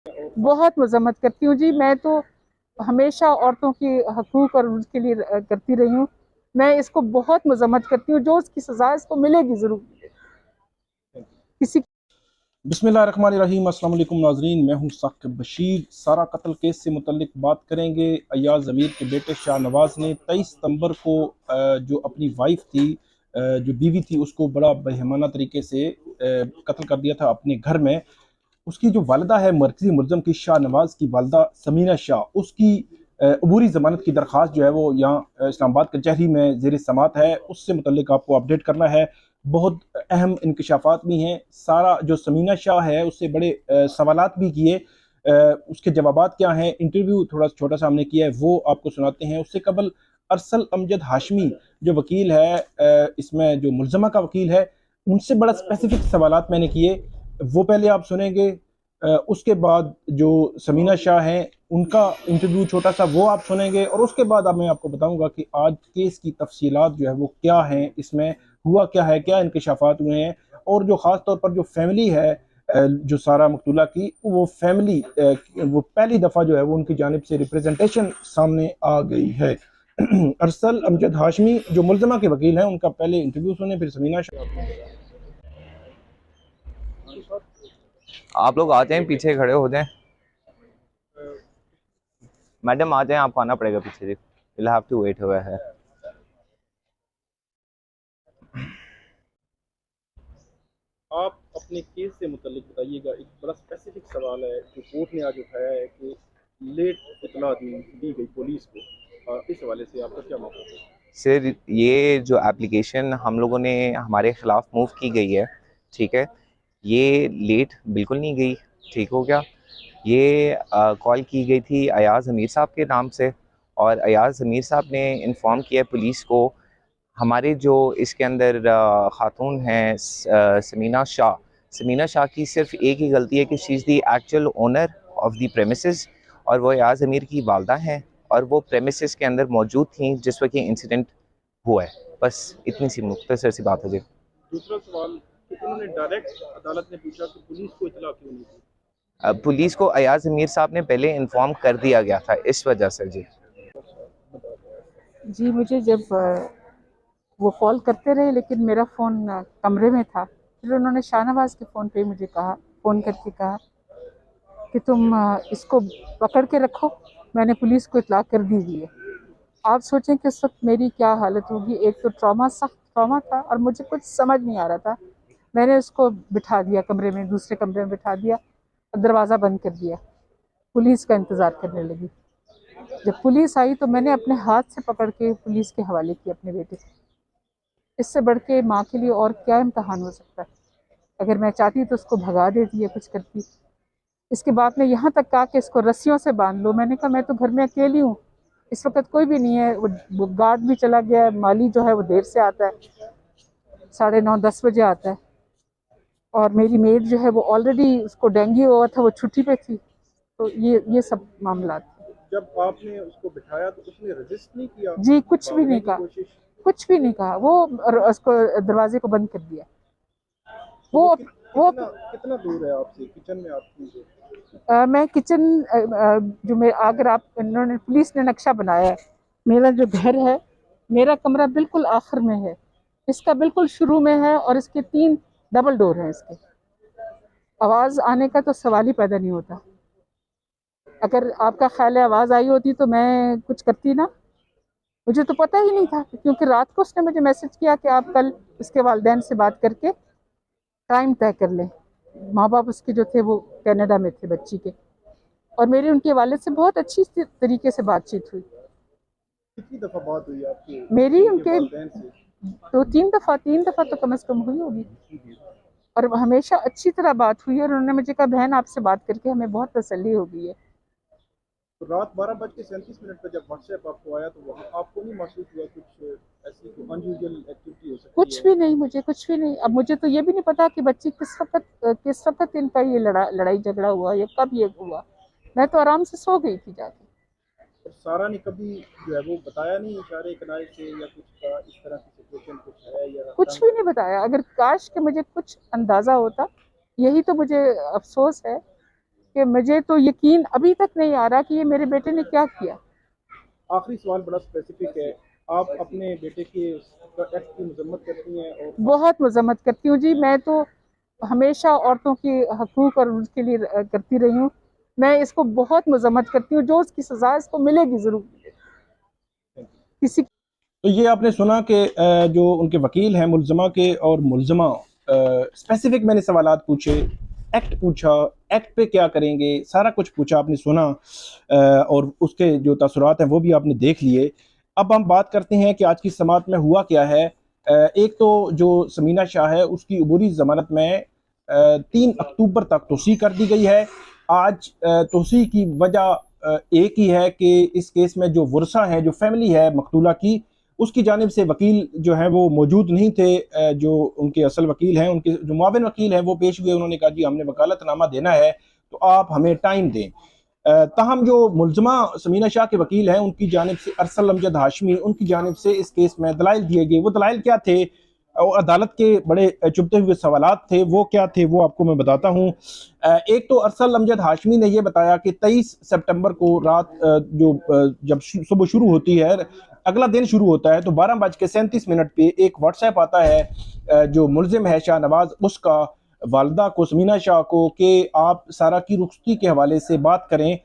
बहुत मजम्मत करती हूँ जी। मैं तो हमेशा औरतों की हकूक और उसके लिए करती रही हूँ। मैं इसको बहुत मजम्मत करती हूँ, जो उसकी सजा है इसको मिलेगी जरूर। किसी बिस्मिल्लाहिर्रहमानिर्रहीम। अस्सलाम वालेकुम नाजरीन, मैं हूं साकिब बशीर। सारा कत्ल केस से मुतल्लिक बात करेंगे। अयाज ज़मीर के बेटे शाहनवाज ने 23 सितंबर को जो अपनी वाइफ थी, जो बीवी थी, उसको बड़ा बेहमाना तरीके से कत्ल कर दिया था अपने घर में। उसकी जो वालदा है, मरकजी मुलजम की शाहनवाज की वालदा समीना शाह, उसकी अबूरी ज़मानत की दरख्वास्त जो है वो यहाँ इस्लामाबाद कचहरी में ज़ेर समात है। उससे मुतल्लिक आपको अपडेट करना है। बहुत अहम इंकशाफात भी हैं। सारा जो समीना शाह है उससे बड़े सवालात भी किए, उसके जवाबात क्या हैं, इंटरव्यू थोड़ा छोटा सा हमने किया है, वो आपको सुनाते हैं। उससे कबल अरसल अमजद हाशमी जो वकील है, इसमें जो मुलजमा का वकील है, उनसे बड़ा स्पेसिफिक सवालात मैंने किए, वो पहले आप सुनेंगे। उसके बाद जो समीना शाह हैं उनका इंटरव्यू छोटा सा वो आप सुनेंगे, और उसके बाद अब मैं आपको बताऊंगा कि आज केस की तफसीलात जो है वो क्या हैं, इसमें हुआ क्या है, क्या इंकशाफात हुए हैं। और जो ख़ास तौर पर जो फैमिली है जो सारा मकतूला की, वो फैमिली वो पहली दफ़ा जो है वो उनकी जानिब से रिप्रेजेंटेशन सामने आ गई है। अरसल अमजद हाशमी जो मुलजमा के वकील हैं, उनका पहले इंटरव्यू सुने, फिर समीना शाह। आप लोग आ जाएं, पीछे खड़े हो जाएं। मैडम आ जाएं, आपको आना पड़ेगा पीछे जी। विल हैव टू वेट हुआ है। आप अपने केस से मुतल्लिक बताइएगा। एक बड़ा स्पेसिफिक सवाल है जो कोर्ट ने आज उठाया है कि लेट इतला दी गई पुलिस को, इस हवाले से आपका क्या मौका है? सर, ये जो एप्लीकेशन हम लोगों ने हमारे खिलाफ मूव की गई है, ठीक है, ये लेट बिल्कुल नहीं गई। ठीक हो गया। ये कॉल की गई थी अयाज अमीर साहब के नाम से, और अयाज अमीर साहब ने इन्फॉर्म किया पुलिस को। हमारे जो इसके अंदर खातून हैं समीना शाह की सिर्फ एक ही गलती है कि she is the actual owner of the premises, और वो अयाज अमीर की वालदा हैं, और वो प्रेमिसेस के अंदर मौजूद थी जिस वक्त ये इंसिडेंट हुआ है। बस इतनी सी मुख्तसर सी बात है जी। दूसरा सवाल कि उन्होंने डायरेक्ट अदालत ने पूछा कि पुलिस को इतला क्यों नहीं दी? पुलिस को अयाज अमीर साहब ने पहले इन्फॉर्म कर दिया गया था, इस वजह से जी। जी, मुझे जब वो कॉल करते रहे, लेकिन मेरा फ़ोन कमरे में था। फिर उन्होंने शाहनवाज के फ़ोन पे मुझे कहा, फ़ोन करके कहा कि तुम इसको पकड़ के रखो, मैंने पुलिस को इत्तला कर दी हुई है। आप सोचें कि उस वक्त मेरी क्या हालत होगी। एक तो ट्रॉमा, सख्त ट्रॉमा था, और मुझे कुछ समझ नहीं आ रहा था। मैंने उसको बिठा दिया कमरे में, दूसरे कमरे में बिठा दिया और दरवाज़ा बंद कर दिया। पुलिस का इंतज़ार करने लगी। जब पुलिस आई तो मैंने अपने हाथ से पकड़ के पुलिस के हवाले किया अपने बेटे को। इससे बढ़ के माँ के लिए और क्या इम्तहान हो सकता है। अगर मैं चाहती तो उसको भगा देती या कुछ करती। इसके बाद में यहाँ तक कहा कि इसको रस्सियों से बांध लो। मैंने कहा मैं तो घर में अकेली हूँ, इस वक्त कोई भी नहीं है। वो गार्ड भी चला गया है, माली जो है वो देर से आता है, 9:30-10 बजे आता है। और मेरी मेड जो है वो ऑलरेडी, उसको डेंगू हुआ था, वो छुट्टी पे थी। तो ये सब मामला थे। जब आपने उसको बिठाया तो उसने रेजिस्ट नहीं किया, जी, कुछ भी भागने नहीं की कहा, कोशिश? कुछ भी नहीं कहा। वो उसको दरवाजे को बंद कर दिया। तो वो वो कितना कितना दूर है आपसे, किचन में आपकी जो? मैं किचन, जो मैं, अगर आप, इन्होंने पुलिस ने नक्शा बनाया है, मेरा जो घर है, मेरा कमरा बिल्कुल आखिर में है, इसका बिल्कुल शुरू में है, और इसके 3 डबल डोर हैं। इसके आवाज़ आने का तो सवाल ही पैदा नहीं होता। अगर आपका ख्याल है आवाज़ आई होती तो मैं कुछ करती ना। मुझे तो पता ही नहीं था, क्योंकि रात को उसने मुझे मैसेज किया कि आप कल इसके वालिदैन से बात करके टाइम तय कर लें। माँ बाप उसके जो थे वो कनाडा में थे बच्ची के, और मेरी उनके वालिद से बहुत अच्छी तरीके से बातचीत हुई। कितनी दफा बात हुई आपके मेरी उनके उनके वालिदैन से? तो 3 दफ़ा तो कम से कम हुई होगी, और हमेशा अच्छी तरह बात हुई। और उन्होंने मुझे कहा बहन आपसे बात करके हमें बहुत तसल्ली हो गई है। तो रात 12:37 पर जब व्हाट्सएप आपको आया तो वहाँ आपको नहीं महसूस हुआ कुछ ऐसी कोई अनयूजुअल एक्टिविटी हो सकती कुछ है? भी नहीं, मुझे कुछ भी नहीं। अब मुझे तो ये भी नहीं पता कि बच्ची किस वक्त इनका ये लड़ाई झगड़ा हुआ या कब ये हुआ। मैं तो आराम से सो गई थी जाके। और सारा ने कभी जो है वो बताया नहीं इशारे कनाए से या कुछ का, इस तरह की सिचुएशन कुछ है या कुछ तंग? भी नहीं बताया। अगर काश कि मुझे कुछ अंदाज़ा होता, यही तो मुझे अफसोस है कि मुझे तो यकीन अभी तक नहीं आ रहा कि ये मेरे बेटे ने क्या किया। आखिरी सवाल बड़ा स्पेसिफिक है, आप अपने बेटे के एक्ट की मजम्मत करती हैं? और बहुत मजम्मत करती हूँ जी, मैं तो हमेशा औरतों के हकूक और उसके लिए करती रही हूँ। मैं इसको बहुत मजम्मत करती हूँ, जो उसकी सजा इसको मिलेगी ज़रूर मिलेगी। किसी तो ये आपने सुना कि जो उनके वकील हैं मुलजमा के और मुलजमा, स्पेसिफिक मैंने सवालात पूछे, एक्ट पूछा, एक्ट पे क्या करेंगे, सारा कुछ पूछा, आपने सुना और उसके जो तसुरात हैं वो भी आपने देख लिए। अब हम बात करते हैं कि आज की समात में हुआ क्या है। एक तो जो समीना शाह है उसकी अबूरी ज़मानत में 3 अक्टूबर तक तोसी कर दी गई है। आज तोसी की वजह एक ही है कि इस केस में जो वर्सा है, जो फैमिली है मकतूला की, उसकी जानिब से वकील जो है वो मौजूद नहीं थे। जो उनके असल वकील हैं, उनके जो मुआविन वकील हैं वो पेश हुए। उन्होंने कहा जी हमने वकालतनामा देना है तो आप हमें टाइम दें। ताहम जो मुलजमा समीना शाह के वकील हैं उनकी जानिब से अरसल अमजद हाशमी, उनकी जानिब से इस केस में दलाइल दिए गए। वो दलाइल क्या थे और अदालत के बड़े चुभते हुए सवालात थे, वो क्या थे वो आपको मैं बताता हूँ। एक तो अरसल अमजद हाशमी ने यह बताया कि 23 सितंबर को रात जब सुबह शुरू होती है, अगला दिन शुरू होता है, तो 12:37 पे एक व्हाट्सएप आता है जो मुलजिम है शाहनवाज, उसका वालदा को, समीना शाह को, कि आप सारा की रुखसती के हवाले से बात करें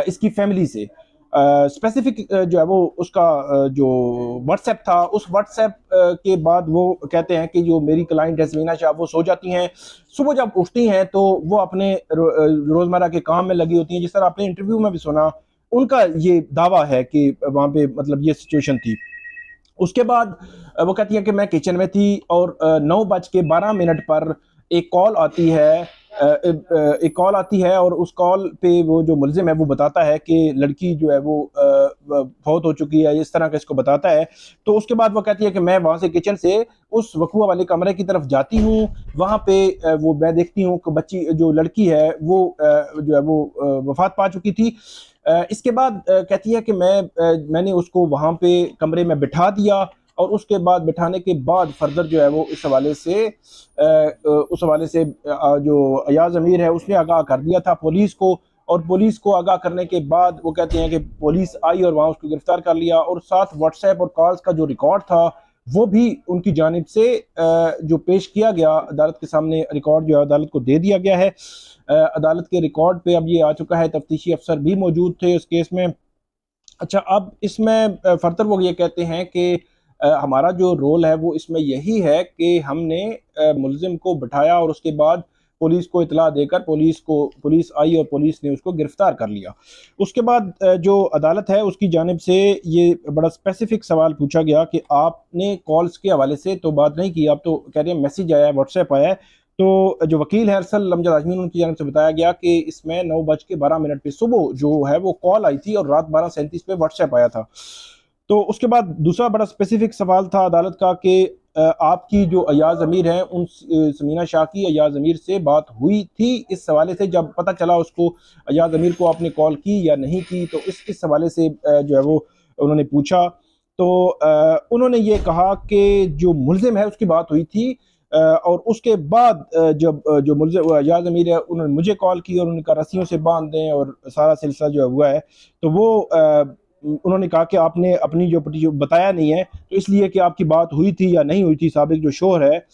इसकी फैमिली से। स्पेसिफिक जो है वो उसका जो व्हाट्सएप था, उस व्हाट्सएप के बाद वो कहते हैं कि जो मेरी क्लाइंट है समीना शाह, वो सो जाती हैं, सुबह जब उठती हैं तो वो अपने रोज़मर्रा के काम में लगी होती हैं। जिस तरह आपने इंटरव्यू में भी सुना, उनका ये दावा है कि वहाँ पे मतलब ये सिचुएशन थी। उसके बाद वो कहती है कि मैं किचन में थी और 9:12 पर एक कॉल आती है, एक कॉल आती है और उस कॉल पे वो जो मुलजिम है वो बताता है कि लड़की जो है वो फौत हो चुकी है, इस तरह का इसको बताता है। तो उसके बाद वो कहती है कि मैं वहाँ से किचन से उस वकूआ वाले कमरे की तरफ जाती हूँ। वहाँ पे वो मैं देखती हूँ कि बच्ची जो लड़की है वो जो है वो वफात पा चुकी थी। इसके बाद कहती है कि मैंने उसको वहाँ पे कमरे में बिठा दिया और उसके बाद बिठाने के बाद फर्दर जो है वो इस हवाले से जो अयाज अमीर है उसने आगाह कर दिया था पुलिस को, और पुलिस को आगाह करने के बाद वो कहते हैं कि पुलिस आई और वहाँ उसको गिरफ्तार कर लिया, और साथ व्हाट्सएप और कॉल्स का जो रिकॉर्ड था वो भी उनकी जानिब से जो पेश किया गया अदालत के सामने, रिकॉर्ड जो है अदालत को दे दिया गया है। अदालत के रिकॉर्ड पे अब ये आ चुका है, तफ्तीशी अफसर भी मौजूद थे उस केस में। अच्छा, अब इसमें फर्दर वो ये कहते हैं कि हमारा जो रोल है वो इसमें यही है कि हमने मुलजिम को बिठाया और उसके बाद पुलिस को इतला देकर पुलिस आई और पुलिस ने उसको गिरफ्तार कर लिया। उसके बाद जो अदालत है उसकी जानिब से ये बड़ा स्पेसिफिक सवाल पूछा गया कि आपने कॉल्स के हवाले से तो बात नहीं की, आप तो कह रहे हैं मैसेज आया है, व्हाट्सएप आया है। तो जो वकील है अरसल अमजद हाशमी, उनकी जानिब से बताया गया कि इसमें 9:12 पे सुबह जो है वो कॉल आई थी और रात 12:37 पे व्हाट्सएप आया था। तो उसके बाद दूसरा बड़ा स्पेसिफिक सवाल था अदालत का कि आपकी जो अयाज अमीर हैं उन समीना शाह की अयाज अमीर से बात हुई थी, इस हवाले से जब पता चला उसको अयाज अमीर को आपने कॉल की या नहीं की, तो इस हवाले से जो है वो उन्होंने पूछा। तो उन्होंने ये कहा कि जो मुलजिम है उसकी बात हुई थी और उसके बाद जब जो मुलजिम अयाज अमीर है उन्होंने मुझे कॉल की और उनका रस्सियों से बांध दें और सारा सिलसिला जो हुआ है, तो वो उन्होंने कहा कि आपने अपनी जो बताया नहीं है, तो इसलिए कि आपकी बात हुई थी या नहीं हुई थी, साबिक जो शोर है।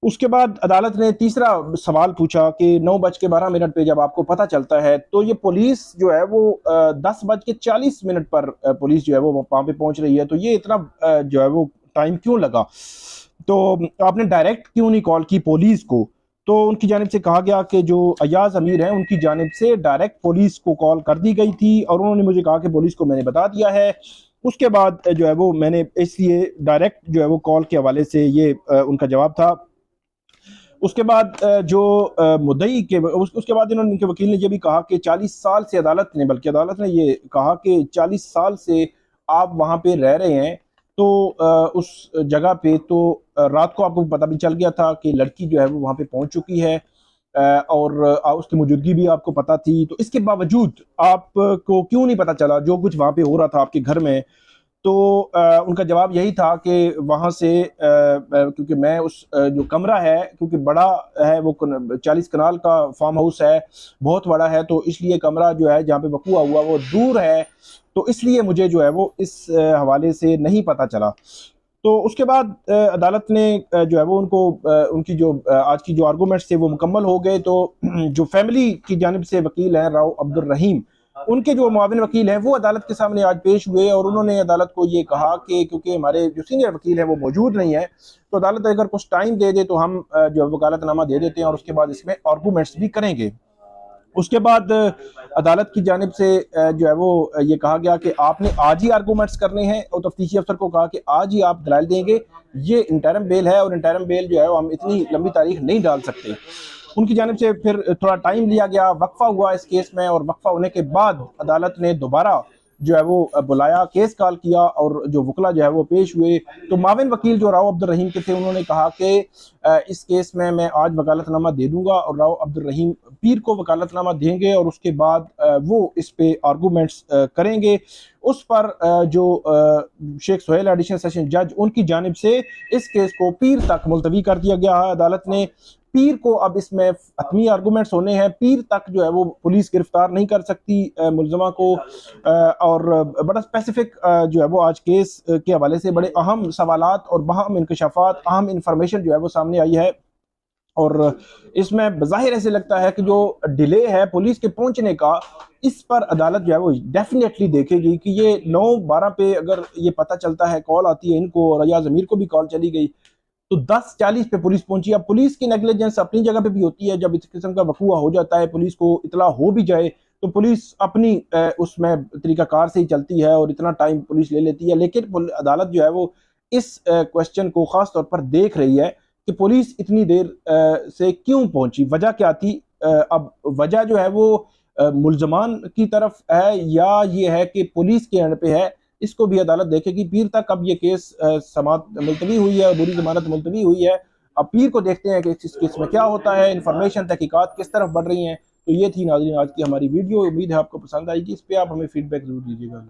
उसके बाद अदालत ने तीसरा सवाल पूछा कि 9:12 पे जब आपको पता चलता है तो ये पुलिस जो है वो 10:40 पर पुलिस जो है वो वहाँ पे पहुंच रही है, तो ये इतना जो है वो टाइम क्यों लगा, तो आपने डायरेक्ट क्यों नहीं कॉल की पुलिस को। तो उनकी जानिब से कहा गया कि जो अयाज अमीर हैं उनकी जानिब से डायरेक्ट पुलिस को कॉल कर दी गई थी और उन्होंने मुझे कहा कि पुलिस को मैंने बता दिया है। उसके बाद जो है वो मैंने इसलिए डायरेक्ट जो है वो कॉल के हवाले से ये उनका जवाब था। उसके बाद जो मुद्दई के उसके बाद इन्होंने, उनके वकील ने यह भी कहा कि 40 साल से अदालत ने ये कहा कि 40 साल से आप वहाँ पे रह रहे हैं, तो उस जगह पे तो रात को आपको पता भी चल गया था कि लड़की जो है वो वहाँ पे पहुँच चुकी है और उसकी मौजूदगी भी आपको पता थी, तो इसके बावजूद आपको क्यों नहीं पता चला जो कुछ वहाँ पे हो रहा था आपके घर में। तो उनका जवाब यही था कि वहाँ से क्योंकि मैं उस जो कमरा है, क्योंकि बड़ा है, वो 40 कनाल का फार्म हाउस है, बहुत बड़ा है, तो इसलिए कमरा जो है जहाँ पे वक़ूआ हुआ वो दूर है, तो इसलिए मुझे जो है वो इस हवाले से नहीं पता चला। तो उसके बाद अदालत ने जो है वो उनको उनकी जो आज की जो आर्गूमेंट्स थे वो मुकम्मल हो गए। तो जो फैमिली की जानिब से वकील हैं राव अब्दुल रहीम, उनके जो मुआविन वकील हैं वो अदालत के सामने आज पेश हुए और उन्होंने अदालत को ये कहा कि क्योंकि हमारे जो सीनियर वकील हैं वो मौजूद नहीं है, तो अदालत अगर कुछ टाइम दे दे तो हम जो वकालतनामा दे देते हैं और उसके बाद इसमें आर्गूमेंट्स भी करेंगे। उसके बाद अदालत की जानिब से जो है वो ये कहा गया कि आपने आज ही आर्गूमेंट्स करने हैं और तफ्तीशी अफसर को कहा कि आज ही आप दलाइल देंगे। ये इंटरम बेल है और इंटरम बेल जो है वो हम इतनी लंबी तारीख नहीं डाल सकते। उनकी जानिब से फिर थोड़ा टाइम लिया गया, वक्फा हुआ इस केस में, और वक्फा होने के बाद अदालत ने दोबारा जो है वो बुलाया, केस कॉल किया और जो वकला जो है वो पेश हुए। तो माविन वकील जो राव अब्दुल रहीम के थे उन्होंने कहा कि इस केस में मैं आज वकालतनामा दे दूंगा, और राव अब्दुल रहीम पीर को वकालतनामा देंगे और उसके बाद वो इस पे आर्गूमेंट्स करेंगे। उस पर जो शेख सुहेल एडिशनल सेशन जज, उनकी जानिब से इस केस को पीर तक मुलतवी कर दिया गया है। अदालत ने पीर को अब इसमें हतमी आर्गूमेंट्स होने हैं, पीर तक जो है वो पुलिस गिरफ्तार नहीं कर सकती मुलजमा को। और बड़ा स्पेसिफिक जो है वो आज केस के हवाले से बड़े अहम सवालात और अहम इंकशाफात, अहम इंफॉर्मेशन जो है वो सामने आई है। और इसमें बज़ाहिर ऐसे लगता है कि जो डिले है पुलिस के पहुंचने का, इस पर अदालत जो है वो डेफिनेटली देखेगी कि ये 9-12 पे अगर ये पता चलता है, कॉल आती है इनको और अयाज अमीर को भी कॉल चली गई, तो 10:40 पे पुलिस पहुंची। अब पुलिस की नेग्लिजेंस अपनी जगह पे भी होती है, जब इस किस्म का वकूआ हो जाता है, पुलिस को इतला हो भी जाए तो पुलिस अपनी उसमें तरीकाकार से ही चलती है और इतना टाइम पुलिस ले लेती है। लेकिन अदालत जो है वो इस क्वेश्चन को खास तौर पर देख रही है कि पुलिस इतनी देर से क्यों पहुंची, वजह क्या थी। अब वजह जो है वो मुलजमान की तरफ है या ये है कि पुलिस के एंड पे है, इसको भी अदालत देखेगी। पीर तक अब ये केस समात मुलतवी हुई है, बुरी जमानत मुलतवी हुई है। अब पीर को देखते हैं कि इस केस में क्या होता है, इन्फॉर्मेशन तहकीकात किस तरफ बढ़ रही हैं। तो ये थी नाज़रीन आज की हमारी वीडियो, उम्मीद है आपको पसंद आएगी। इस पर आप हमें फीडबैक जरूर दीजिएगा।